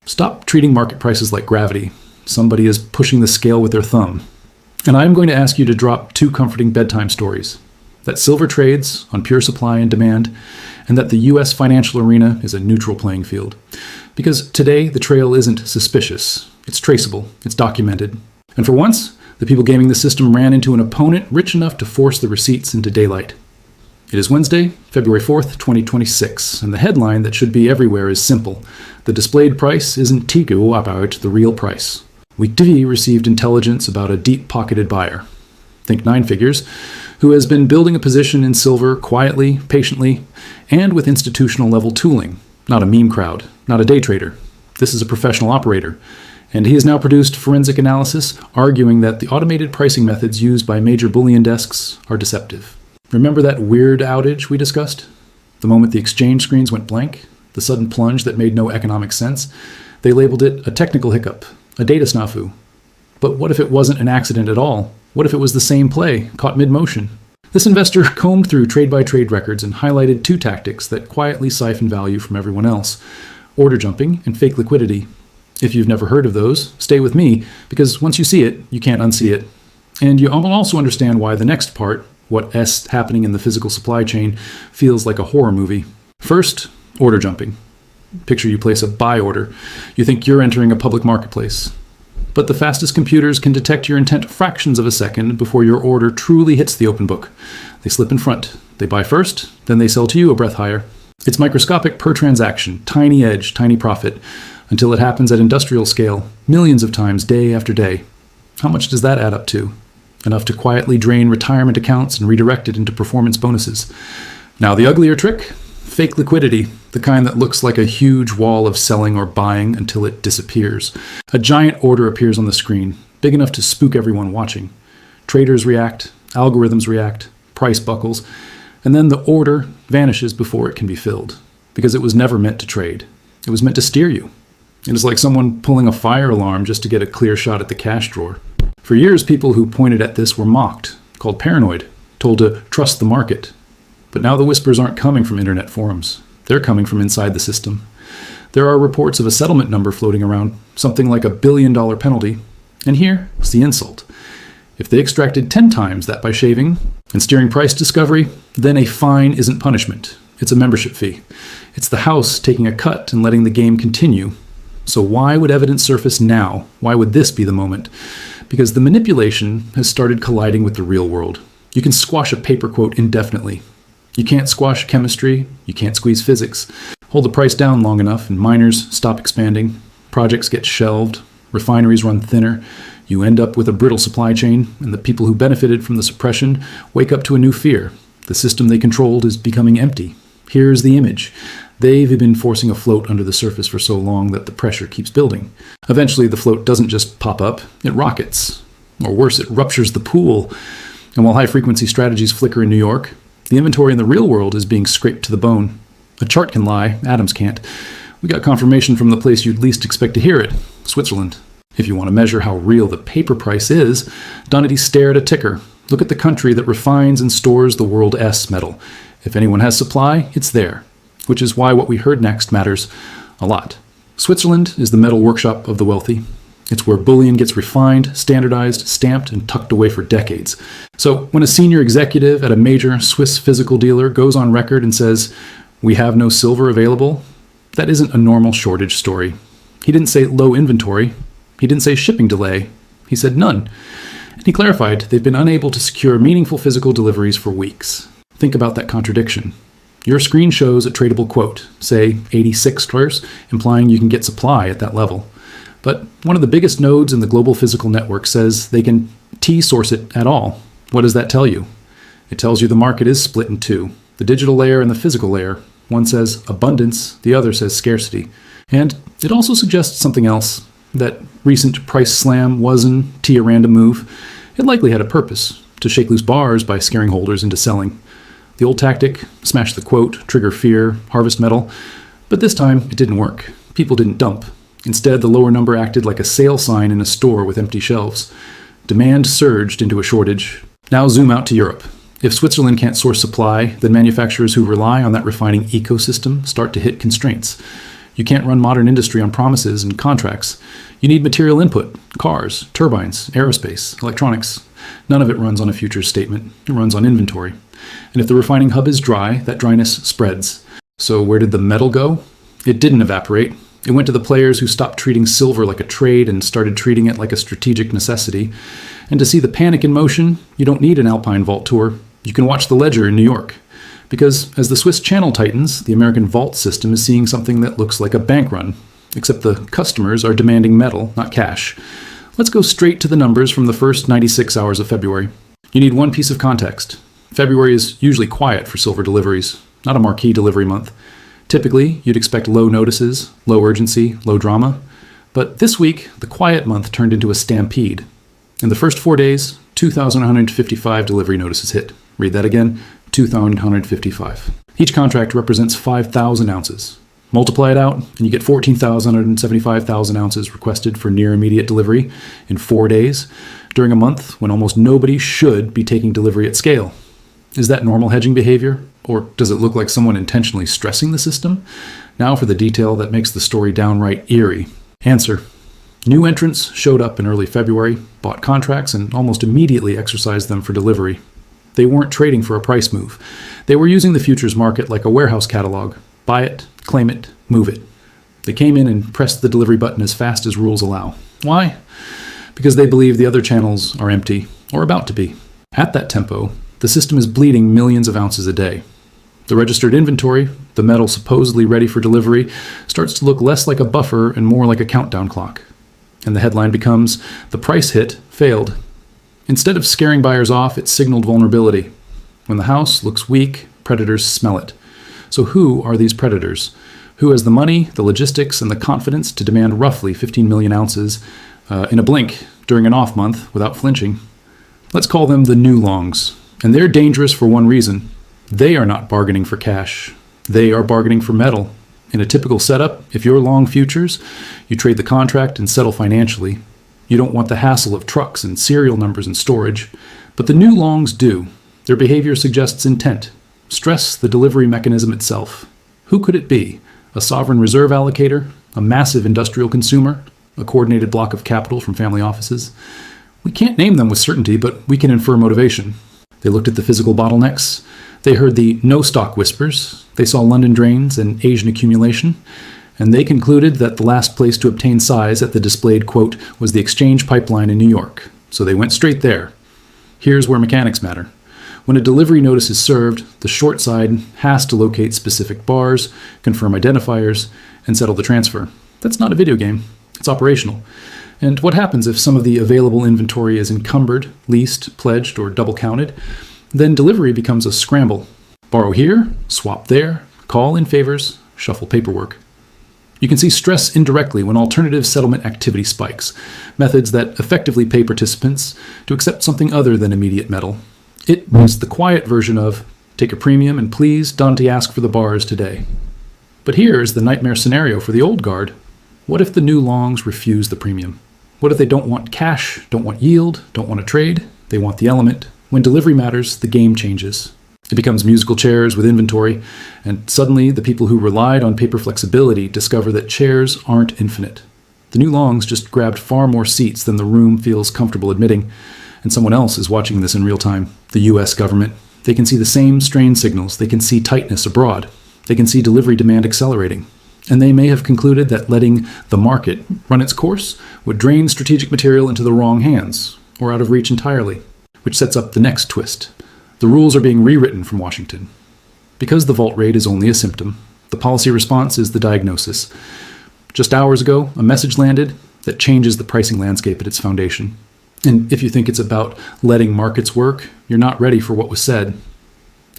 Stop treating market prices like gravity. Somebody is pushing the scale with their thumb. And I'm going to ask you to drop 2 comforting bedtime stories. That silver trades on pure supply and demand, and that the US financial arena is a neutral playing field. Because today, the trail isn't suspicious. It's traceable. It's documented. And for once, the people gaming the system ran into an opponent rich enough to force the receipts into daylight. It is Wednesday, February 4th, 2026, and the headline that should be everywhere is simple. The displayed price isn't Tigu about the real price. Week TV received intelligence about a deep-pocketed buyer, think 9 figures, who has been building a position in silver quietly, patiently, and with institutional-level tooling. Not a meme crowd, not a day trader. This is a professional operator. And he has now produced forensic analysis arguing that the automated pricing methods used by major bullion desks are deceptive. Remember that weird outage we discussed? The moment the exchange screens went blank? The sudden plunge that made no economic sense? They labeled it a technical hiccup, a data snafu. But what if it wasn't an accident at all? What if it was the same play, caught mid-motion? This investor combed through trade-by-trade records and highlighted 2 tactics that quietly siphon value from everyone else: order jumping and fake liquidity. If you've never heard of those, stay with me, because once you see it, you can't unsee it. And you will also understand why the next part, what's happening in the physical supply chain, feels like a horror movie. First, order jumping. Picture you place a buy order. You think you're entering a public marketplace. But the fastest computers can detect your intent fractions of a second before your order truly hits the open book. They slip in front. They buy first, then they sell to you a breath higher. It's microscopic per transaction, tiny edge, tiny profit, until it happens at industrial scale, millions of times day after day. How much does that add up to? Enough to quietly drain retirement accounts and redirect it into performance bonuses. Now the uglier trick? Fake liquidity, the kind that looks like a huge wall of selling or buying until it disappears. A giant order appears on the screen, big enough to spook everyone watching. Traders react, algorithms react, price buckles, and then the order vanishes before it can be filled, because it was never meant to trade. It was meant to steer you. It is like someone pulling a fire alarm just to get a clear shot at the cash drawer. For years, people who pointed at this were mocked, called paranoid, told to trust the market. But now the whispers aren't coming from internet forums. They're coming from inside the system. There are reports of a settlement number floating around, something like $1 billion penalty. And here's the insult. If they extracted 10 times that by shaving and steering price discovery, then a fine isn't punishment. It's a membership fee. It's the house taking a cut and letting the game continue. So why would evidence surface now? Why would this be the moment? Because the manipulation has started colliding with the real world. You can squash a paper quote indefinitely. You can't squash chemistry, you can't squeeze physics. Hold the price down long enough and miners stop expanding, projects get shelved, refineries run thinner, you end up with a brittle supply chain, and the people who benefited from the suppression wake up to a new fear. The system they controlled is becoming empty. Here's the image. They've been forcing a float under the surface for so long that the pressure keeps building. Eventually, the float doesn't just pop up, it rockets. Or worse, it ruptures the pool. And while high-frequency strategies flicker in New York, the inventory in the real world is being scraped to the bone. A chart can lie, atoms can't. We got confirmation from the place you'd least expect to hear it, Switzerland. If you want to measure how real the paper price is, Donity stare at a ticker. Look at the country that refines and stores the world S metal. If anyone has supply, it's there. Which is why what we heard next matters a lot. Switzerland is the metal workshop of the wealthy. It's where bullion gets refined, standardized, stamped, and tucked away for decades. So when a senior executive at a major Swiss physical dealer goes on record and says, "We have no silver available," that isn't a normal shortage story. He didn't say low inventory. He didn't say shipping delay. He said none. And he clarified they've been unable to secure meaningful physical deliveries for weeks. Think about that contradiction. Your screen shows a tradable quote, say $86, implying you can get supply at that level. But one of the biggest nodes in the global physical network says they can T-source it at all. What does that tell you? It tells you the market is split in two, the digital layer and the physical layer. One says abundance, the other says scarcity. And it also suggests something else. That recent price slam wasn't a random move. It likely had a purpose, to shake loose bars by scaring holders into selling. The old tactic, smash the quote, trigger fear, harvest metal. But this time, it didn't work. People didn't dump. Instead, the lower number acted like a sale sign in a store with empty shelves. Demand surged into a shortage. Now zoom out to Europe. If Switzerland can't source supply, then manufacturers who rely on that refining ecosystem start to hit constraints. You can't run modern industry on promises and contracts. You need material input, cars, turbines, aerospace, electronics. None of it runs on a futures statement. It runs on inventory. And if the refining hub is dry, that dryness spreads. So where did the metal go? It didn't evaporate. It went to the players who stopped treating silver like a trade and started treating it like a strategic necessity. And to see the panic in motion, you don't need an Alpine vault tour. You can watch the ledger in New York. Because as the Swiss channel tightens, the American vault system is seeing something that looks like a bank run, except the customers are demanding metal, not cash. Let's go straight to the numbers from the first 96 hours of February. You need one piece of context. February is usually quiet for silver deliveries, not a marquee delivery month. Typically, you'd expect low notices, low urgency, low drama. But this week, the quiet month turned into a stampede. In the first 4 days, 2,155 delivery notices hit. Read that again, 2,155. Each contract represents 5,000 ounces. Multiply it out, and you get 14,175,000 ounces requested for near immediate delivery in 4 days, during a month when almost nobody should be taking delivery at scale. Is that normal hedging behavior? Or does it look like someone intentionally stressing the system? Now for the detail that makes the story downright eerie. Answer: new entrants showed up in early February, bought contracts, and almost immediately exercised them for delivery. They weren't trading for a price move. They were using the futures market like a warehouse catalog. Buy it, claim it, move it. They came in and pressed the delivery button as fast as rules allow. Why? Because they believe the other channels are empty, or about to be. At that tempo, the system is bleeding millions of ounces a day. The registered inventory, the metal supposedly ready for delivery, starts to look less like a buffer and more like a countdown clock. And the headline becomes, "The price hit failed." Instead of scaring buyers off, it signaled vulnerability. When the house looks weak, predators smell it. So who are these predators? Who has the money, the logistics, and the confidence to demand roughly 15 million ounces in a blink during an off month without flinching? Let's call them the new longs. And they're dangerous for one reason. They are not bargaining for cash. They are bargaining for metal. In a typical setup, if you're long futures, you trade the contract and settle financially. You don't want the hassle of trucks and serial numbers and storage. But the new longs do. Their behavior suggests intent. Stress the delivery mechanism itself. Who could it be? A sovereign reserve allocator? A massive industrial consumer? A coordinated block of capital from family offices? We can't name them with certainty, but we can infer motivation. They looked at the physical bottlenecks. They heard the no-stock whispers. They saw London drains and Asian accumulation. And they concluded that the last place to obtain size at the displayed quote was the exchange pipeline in New York. So they went straight there. Here's where mechanics matter. When a delivery notice is served, the short side has to locate specific bars, confirm identifiers, and settle the transfer. That's not a video game. It's operational. And what happens if some of the available inventory is encumbered, leased, pledged, or double counted? Then delivery becomes a scramble. Borrow here, swap there, call in favors, shuffle paperwork. You can see stress indirectly when alternative settlement activity spikes, methods that effectively pay participants to accept something other than immediate metal. It is the quiet version of, take a premium and please don't ask for the bars today. But here's the nightmare scenario for the old guard. What if the new longs refuse the premium? What if they don't want cash, don't want yield, don't want to trade? They want the element. When delivery matters, the game changes. It becomes musical chairs with inventory, and suddenly the people who relied on paper flexibility discover that chairs aren't infinite. The new longs just grabbed far more seats than the room feels comfortable admitting, and someone else is watching this in real time, the US government. They can see the same strain signals. They can see tightness abroad. They can see delivery demand accelerating. And they may have concluded that letting the market run its course would drain strategic material into the wrong hands, or out of reach entirely, which sets up the next twist. The rules are being rewritten from Washington. Because the vault raid is only a symptom, the policy response is the diagnosis. Just hours ago, a message landed that changes the pricing landscape at its foundation. And if you think it's about letting markets work, you're not ready for what was said.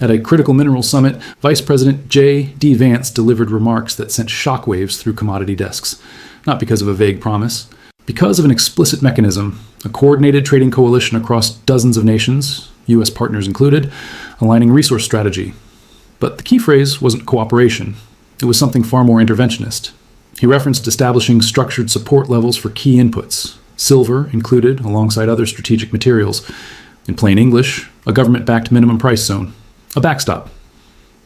At a critical minerals summit, Vice President J.D. Vance delivered remarks that sent shockwaves through commodity desks, not because of a vague promise, because of an explicit mechanism, a coordinated trading coalition across dozens of nations, U.S. partners included, aligning resource strategy. But the key phrase wasn't cooperation. It was something far more interventionist. He referenced establishing structured support levels for key inputs, silver included alongside other strategic materials. In plain English, a government-backed minimum price zone. A backstop.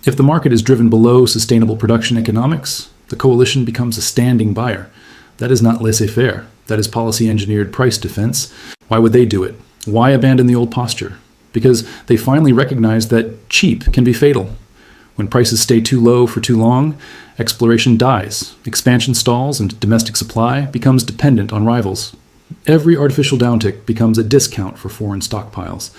If the market is driven below sustainable production economics, The coalition becomes a standing buyer. That is not laissez-faire. That is policy-engineered price defense. Why would they do it? Why abandon the old posture? Because they finally recognize that cheap can be fatal. When prices stay too low for too long, exploration dies, expansion stalls, and domestic supply becomes dependent on rivals. Every artificial downtick becomes a discount for foreign stockpiles.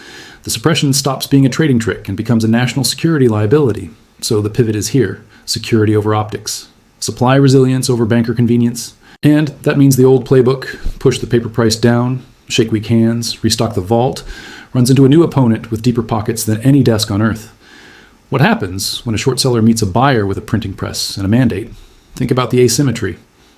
The suppression stops being a trading trick and becomes a national security liability. So the pivot is here: security over optics, supply resilience over banker convenience. And that means the old playbook: push the paper price down, shake weak hands, restock the vault, runs into a new opponent with deeper pockets than any desk on earth. What happens when a short seller meets a buyer with a printing press and a mandate? Think about the asymmetry.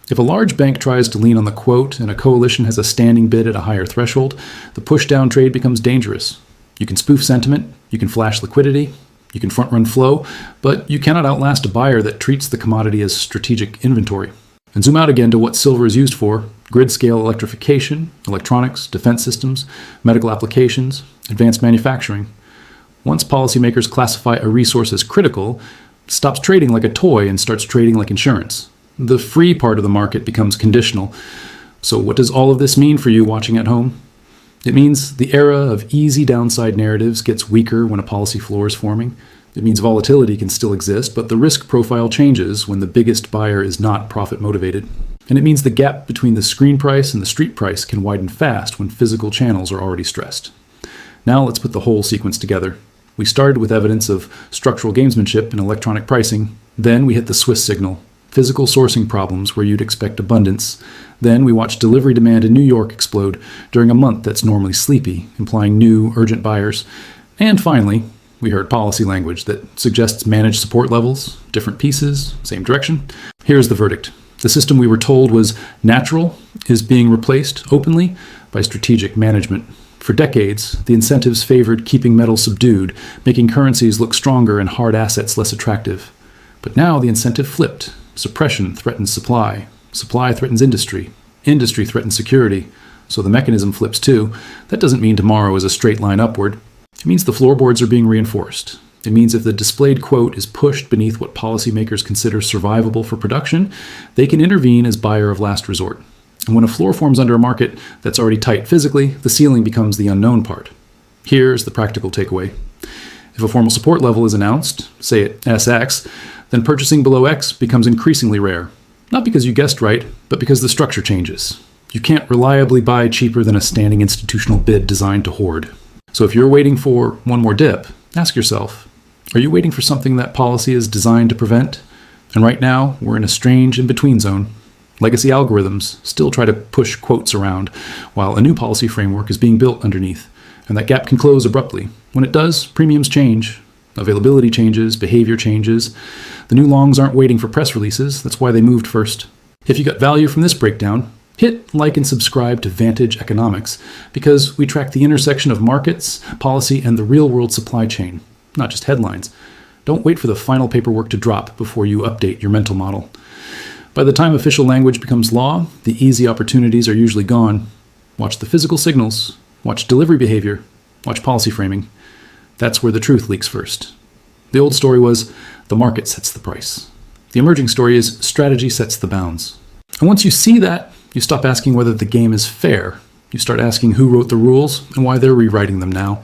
If a large bank tries to lean on the quote and a coalition has a standing bid at a higher threshold, the push-down trade becomes dangerous. You can spoof sentiment, you can flash liquidity, you can front-run flow, but you cannot outlast a buyer that treats the commodity as strategic inventory. And zoom out again to what silver is used for: grid-scale electrification, electronics, defense systems, medical applications, advanced manufacturing. Once policymakers classify a resource as critical, it stops trading like a toy and starts trading like insurance. The free part of the market becomes conditional. So what does all of this mean for you watching at home? It means the era of easy downside narratives gets weaker when a policy floor is forming. It means volatility can still exist, but the risk profile changes when the biggest buyer is not profit motivated. And it means the gap between the screen price and the street price can widen fast when physical channels are already stressed. Now let's put the whole sequence together. We started with evidence of structural gamesmanship and electronic pricing. Then we hit the Swiss signal: physical sourcing problems where you'd expect abundance. Then we watched delivery demand in New York explode during a month that's normally sleepy, implying new, urgent buyers. And finally, we heard policy language that suggests managed support levels, different pieces, same direction. Here's the verdict. The system we were told was natural is being replaced openly by strategic management. For decades, the incentives favored keeping metal subdued, making currencies look stronger and hard assets less attractive. But now the incentive flipped. Suppression threatens supply. Supply threatens industry. Industry threatens security. So the mechanism flips too. That doesn't mean tomorrow is a straight line upward. It means the floorboards are being reinforced. It means if the displayed quote is pushed beneath what policymakers consider survivable for production, they can intervene as buyer of last resort. And when a floor forms under a market that's already tight physically, the ceiling becomes the unknown part. Here's the practical takeaway. If a formal support level is announced, say at SX, then purchasing below X becomes increasingly rare. Not because you guessed right, but because the structure changes. You can't reliably buy cheaper than a standing institutional bid designed to hoard. So if you're waiting for one more dip, ask yourself, are you waiting for something that policy is designed to prevent? And right now, we're in a strange in-between zone. Legacy algorithms still try to push quotes around, while a new policy framework is being built underneath. And that gap can close abruptly. When it does, premiums change. Availability changes, behavior changes. The new longs aren't waiting for press releases. That's why they moved first. If you got value from this breakdown, hit like and subscribe to Vantage Economics, because we track the intersection of markets, policy, and the real-world supply chain, not just headlines. Don't wait for the final paperwork to drop before you update your mental model. By the time official language becomes law, the easy opportunities are usually gone. Watch the physical signals, watch delivery behavior, watch policy framing. That's where the truth leaks first. The old story was, the market sets the price. The emerging story is, strategy sets the bounds. And once you see that, you stop asking whether the game is fair. You start asking who wrote the rules and why they're rewriting them now.